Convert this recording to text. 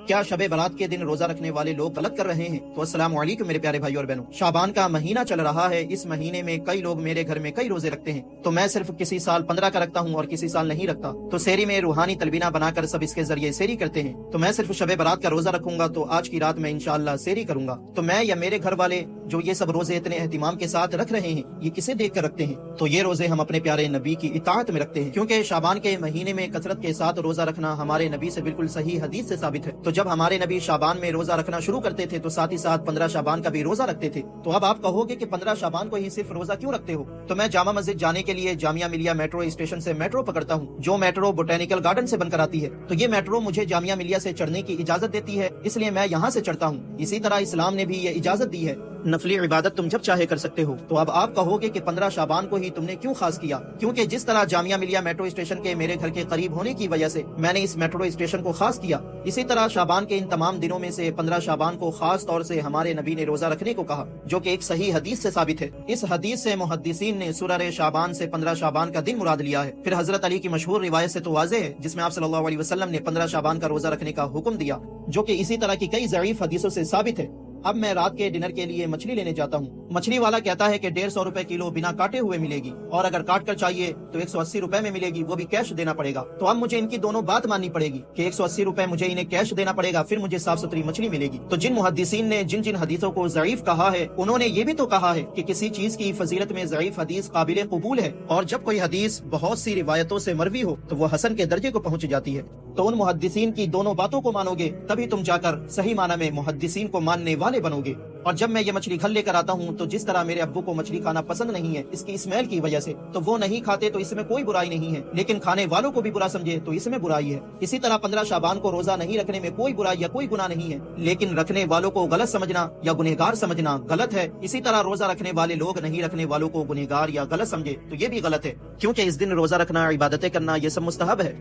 کیا شب برات کے دن روزہ رکھنے والے لوگ غلط کر رہے ہیں؟ تو السلام علیکم میرے پیارے بھائی اور بہنوں، شعبان کا مہینہ چل رہا ہے۔ اس مہینے میں کئی لوگ میرے گھر میں کئی روزے رکھتے ہیں، تو میں صرف کسی سال 15 کا رکھتا ہوں اور کسی سال نہیں رکھتا۔ تو سحری میں روحانی تلبینہ بنا کر سب اس کے ذریعے سحری کرتے ہیں، تو میں صرف شب برات کا روزہ رکھوں گا، تو آج کی رات میں انشاءاللہ سحری کروں گا۔ تو میں یا میرے گھر والے جو یہ سب روزے اتنے اہتمام کے ساتھ رکھ رہے ہیں، یہ کسے دیکھ کر رکھتے ہیں؟ تو یہ روزے ہم اپنے پیارے نبی کی اطاعت میں رکھتے ہیں، کیونکہ شعبان کے مہینے میں کثرت کے ساتھ روزہ رکھنا ہمارے نبی سے بالکل صحیح حدیث سے ثابت ہے۔ تو جب ہمارے نبی شعبان میں روزہ رکھنا شروع کرتے تھے تو ساتھ ہی ساتھ 15 شعبان کا بھی روزہ رکھتے تھے۔ تو اب آپ کہو گے کہ 15 شعبان کو ہی صرف روزہ کیوں رکھتے ہو؟ تو میں جامع مسجد جانے کے لیے جامعہ ملیہ میٹرو اسٹیشن سے میٹرو پکڑتا ہوں، جو میٹرو بوٹینیکل گارڈن سے بن کر آتی ہے۔ تو یہ میٹرو مجھے جامعہ ملیہ سے چڑھنے کی اجازت دیتی ہے، اس لیے میں یہاں سے چڑھتا ہوں۔ اسی طرح اسلام نے بھی یہ اجازت دی ہے، نفلی عبادت تم جب چاہے کر سکتے ہو۔ تو اب آپ کہو گے کہ 15 شعبان کو ہی تم نے کیوں خاص کیا؟ کیونکہ جس طرح جامعہ ملیہ میٹرو اسٹیشن کے میرے گھر کے قریب ہونے کی وجہ سے میں نے اس میٹرو اسٹیشن کو خاص کیا، اسی طرح شعبان کے ان تمام دنوں میں سے 15 شعبان کو خاص طور سے ہمارے نبی نے روزہ رکھنے کو کہا، جو کہ ایک صحیح حدیث سے ثابت ہے۔ اس حدیث سے محدثین نے سورہ شعبان سے 15 شعبان کا دن مراد لیا ہے۔ پھر حضرت علی کی مشہور روایت سے تو واضح ہے، جس میں آپ صلی اللہ علیہ وسلم نے 15 شعبان کا روزہ رکھنے کا حکم دیا، جو کہ اسی طرح کی کئی ضعیف حدیثوں سے ثابت ہے۔ اب میں رات کے ڈنر کے لیے مچھلی لینے جاتا ہوں۔ مچھلی والا کہتا ہے کہ 150 روپے کلو بنا کاٹے ہوئے ملے گی، اور اگر کاٹ کر چاہیے تو 180 روپے میں ملے گی، وہ بھی کیش دینا پڑے گا۔ تو اب مجھے ان کی دونوں بات ماننی پڑے گی کہ 180 روپے مجھے انہیں کیش دینا پڑے گا، پھر مجھے صاف ستھری مچھلی ملے گی۔ تو جن محدثین نے جن جن حدیثوں کو ضعیف کہا ہے، انہوں نے یہ بھی تو کہا ہے کہ کسی چیز کی فضیلت میں ضعیف حدیث قابل قبول ہے، اور جب کوئی حدیث بہت سی روایتوں سے مروی ہو تو وہ حسن کے درجے کو پہنچ جاتی ہے۔ تو ان محدثین کی دونوں باتوں کو مانو گے، تبھی تم جا کر صحیح معنی میں محدثین کو ماننے والے بنو گے۔ اور جب میں یہ مچھلی گھر لے کر آتا ہوں تو جس طرح میرے ابو کو مچھلی کھانا پسند نہیں ہے اس کی اسمیل کی وجہ سے، تو وہ نہیں کھاتے تو اس میں کوئی برائی نہیں ہے، لیکن کھانے والوں کو بھی برا سمجھے تو اس میں برائی ہے۔ اسی طرح 15 شعبان کو روزہ نہیں رکھنے میں کوئی برائی یا کوئی گناہ نہیں ہے، لیکن رکھنے والوں کو غلط سمجھنا یا گنہگار سمجھنا غلط ہے۔ اسی طرح روزہ رکھنے والے لوگ نہیں رکھنے والوں کو گنہگار یا غلط سمجھے تو یہ بھی غلط ہے، کیونکہ اس دن روزہ رکھنا، عبادتیں کرنا، یہ سب مستحب ہے۔